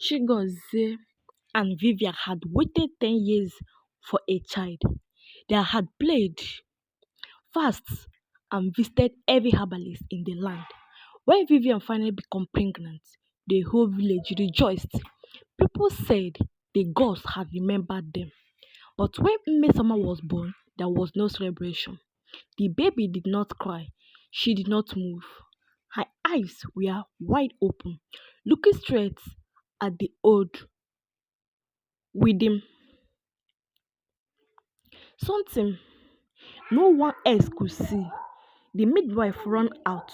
Chigozie and Vivian had waited 10 years for a child. They had played fasts and visited every herbalist in the land. When Vivian finally became pregnant, the whole village rejoiced. People said the gods had remembered them. But when Mmesoma was born, there was no celebration. The baby did not cry. She did not move. Her eyes were wide open, looking straight at the old widow. Something no one else could see. The midwife ran out.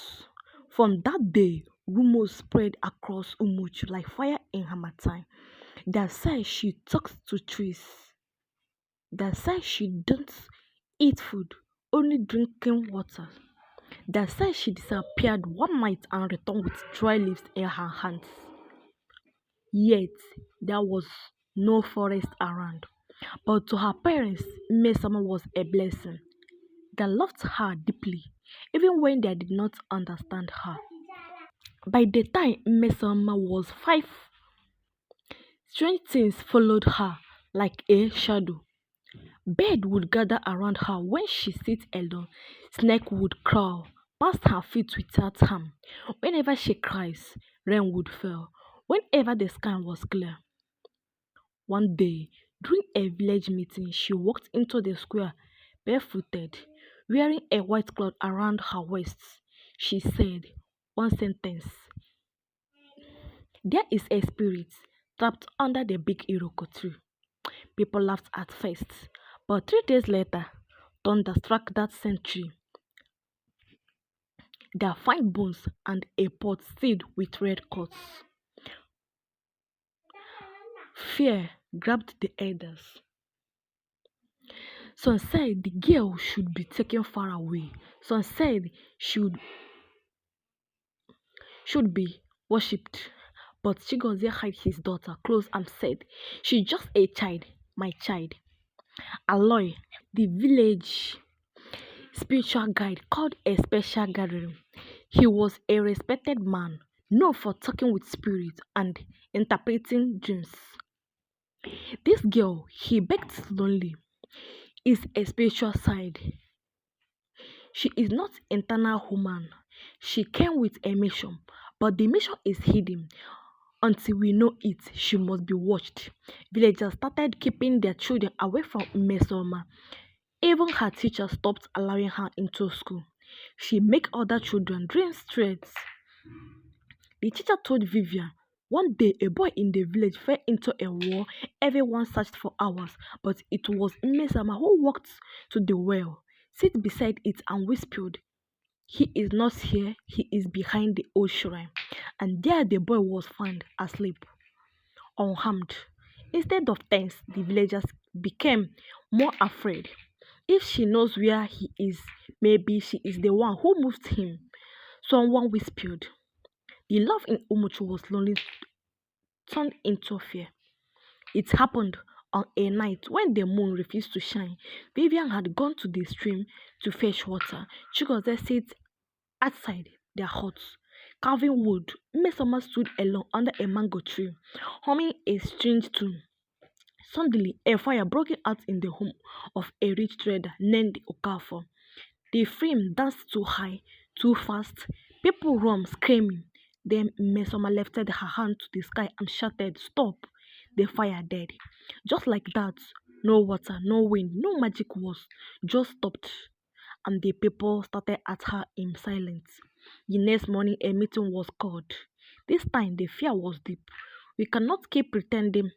From that day, rumors spread across Umuchu like fire in Hamatan. That said she talks to trees. That said she don't eat food, only drinking water. That said she disappeared one night and returned with dry leaves in her hands. Yet there was no forest around. But to her parents, Mmesoma was a blessing. They loved her deeply, even when they did not understand her. By the time Mmesoma was 5, strange things followed her like a shadow. Bird would gather around her when she sits alone. Snake would crawl past her feet without harm. Whenever she cries, rain would fall. Whenever the sky was clear. One day, during a village meeting, she walked into the square barefooted, wearing a white cloth around her waist. She said one sentence: "There is a spirit trapped under the big Iroko tree." People laughed at first, but 3 days later, thunder struck that same tree. There find bones and a pot filled with red cuts. Fear grabbed the elders. Some said the girl should be taken far away. Some said should be worshipped. But Chigozie hid his daughter close and said, "She's just a child, my child." Aloy, the village spiritual guide, called a special gathering. He was a respected man, known for talking with spirits and interpreting dreams. This girl, he begged lonely, is a spiritual side. She is not internal human. She came with a mission, but the mission is hidden. Until we know it, she must be watched. Villagers started keeping their children away from Mmesoma. Even her teacher stopped allowing her into school. She make other children dream straight. The teacher told Vivian one day a boy in the village fell into a well. Everyone searched for hours, but it was Mmesoma who walked to the well, sit beside it and whispered, "He is not here, he is behind the old shrine." And there the boy was found asleep, unharmed. Instead of tense, the villagers became more afraid. If she knows where he is, maybe she is the one who moved him. Someone whispered. The love in Umuchu was slowly turned into fear. It happened on a night when the moon refused to shine. Vivian had gone to the stream to fetch water. Chigozie sat outside their huts, carving wood. Mmesoma stood alone under a mango tree, humming a strange tune. Suddenly, a fire broke out in the home of a rich trader named Okafor. The flame danced too high, too fast. People ran screaming. Then Mmesoma lifted her hand to the sky and shouted, "Stop!" The fire dead. Just like that, no water, no wind, no magic words, just stopped. And the people started at her in silence. The next morning, a meeting was called. This time, the fear was deep. "We cannot keep pretending."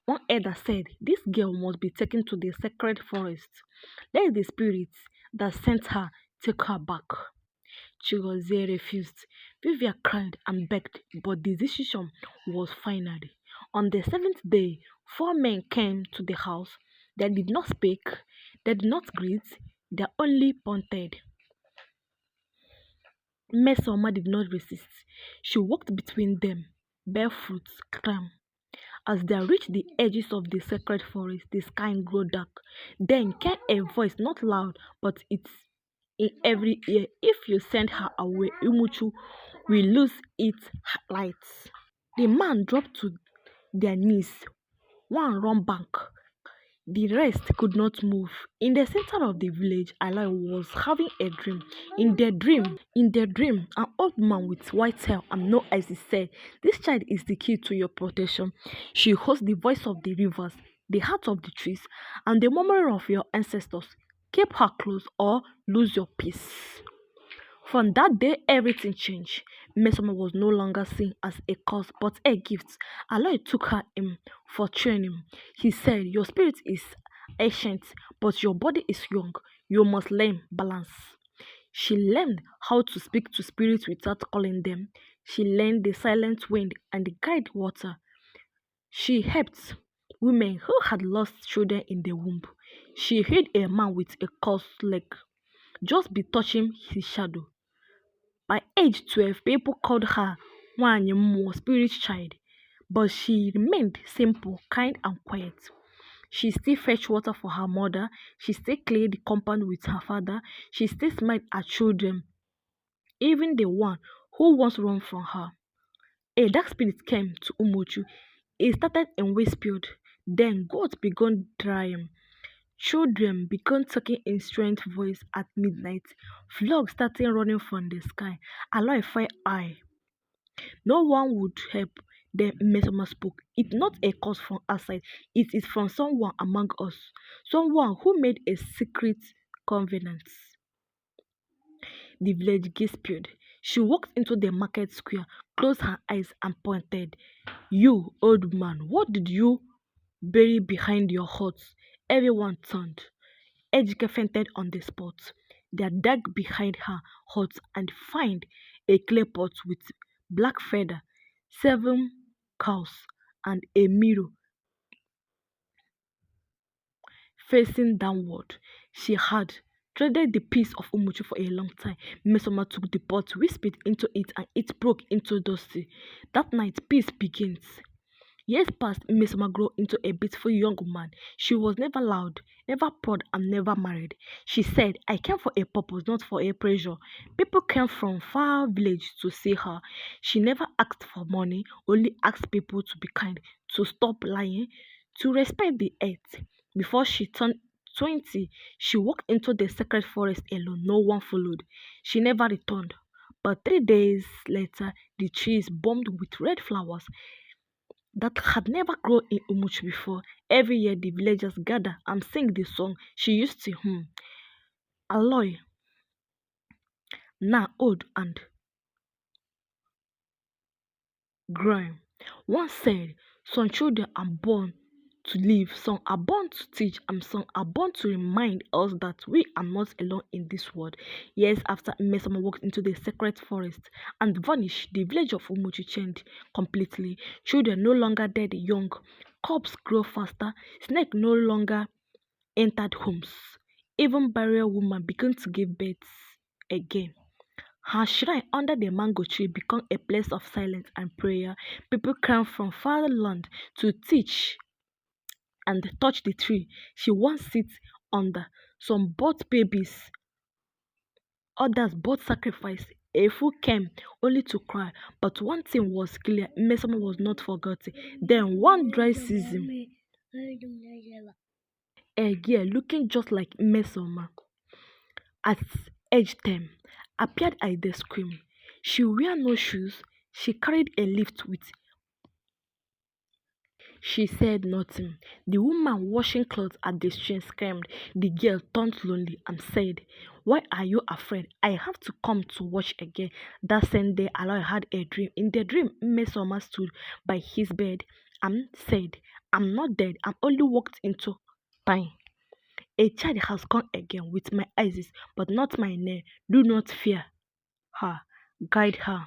One elder said, "This girl must be taken to the sacred forest. Let the spirits that sent her take her back." Chigozie refused. Vivia cried and begged, but the decision was final. On the seventh day, 4 men came to the house. They did not speak, they did not greet, they only pointed. Mmesoma did not resist. She walked between them, barefoot, calm. As they reached the edges of the sacred forest, the sky grew dark. Then came a voice, not loud, but it's in every ear. "If you send her away, Umuchu will lose its lights." The man dropped to their knees. One run back. The rest could not move. In the center of the village, Aloy was having a dream. In their dream, an old man with white hair and no eyes said, "This child is the key to your protection. She holds the voice of the rivers, the heart of the trees, and the memory of your ancestors. Keep her close or lose your peace." From that day, everything changed. Mmesoma was no longer seen as a curse but a gift. Aloy took her in for training. He said, "Your spirit is ancient, but your body is young. You must learn balance." She learned how to speak to spirits without calling them. She learned the silent wind and the guide water. She helped women who had lost children in the womb. She healed a man with a cursed leg just by touching his shadow. By age 12, people called her Nwanyemmo, spirit child, but she remained simple, kind, and quiet. She still fetched water for her mother, she still cleared the compound with her father, she still smiled at children, even the one who once ran from her. A dark spirit came to Umuchu. It started in whispered, then gods began drying. Children began talking in strange voice at midnight. Frogs started running from the sky. Aloy felt eye. No one would help. Then Mmesoma spoke. "It's not a curse from outside. It is from someone among us. Someone who made a secret covenant." The village gasped. She walked into the market square, closed her eyes, and pointed. "You, old man, what did you bury behind your hut?" Everyone turned. Ejike fainted on the spot. They dug behind her hut and find a clay pot with black feather, 7 cows, and a mirror facing downward. She had dreaded the peace of Umuchu for a long time. Mmesoma took the pot, whispered into it, and it broke into dusty. That night, peace begins. Years passed, Mmesoma grew into a beautiful young woman. She was never loud, never proud, and never married. She said, "I came for a purpose, not for a pressure." People came from far village to see her. She never asked for money, only asked people to be kind, to stop lying, to respect the earth. Before she turned 20, she walked into the sacred forest alone. No one followed. She never returned. But 3 days later, the trees boomed with red flowers that had never grown in Umuchu before. Every year, the villagers gather and sing the song she used to hum. Aloy, now old and growing, once said, "Some children are born to live, some are born to teach, and some are born to remind us that we are not alone in this world." Years after Mmesoma walked into the sacred forest and vanished, the village of Umuchi changed completely. Children no longer died young, crops grow faster, snakes no longer entered homes. Even barrier women began to give birth again. Her shrine under the mango tree became a place of silence and prayer. People came from far land to teach and touch the tree she once sits under. Some brought babies, others brought sacrifice. A fool came only to cry, but one thing was clear: Mmesoma was not forgotten. Then one dry season, a girl looking just like Mmesoma at age 10 appeared at the scream. She wore no shoes. She carried a lift with. She said nothing. The woman washing clothes at the stream screamed. The girl turned lonely and said, "Why are you afraid? I have to come to watch again." That same day, Aloy had a dream. In the dream, Mmesoma stood by his bed and said, "I'm not dead. I'm only walked into time. A child has come again with my eyes, but not my name. Do not fear her. Guide her."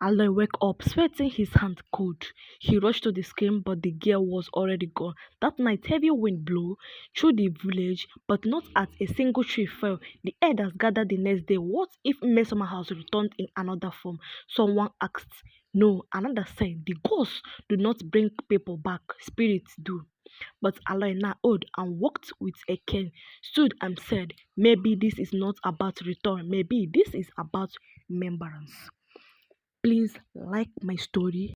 Aloy woke up, sweating, his hand cold. He rushed to the screen, but the girl was already gone. That night, heavy wind blew through the village, but not as a single tree fell. The elders gathered the next day. What if Mmesoma has returned in another form? Someone asked. No, another said. The ghosts do not bring people back, spirits do. But Aloy, now old and walked with a cane, stood and said, "Maybe this is not about return. Maybe this is about remembrance." Please like my story,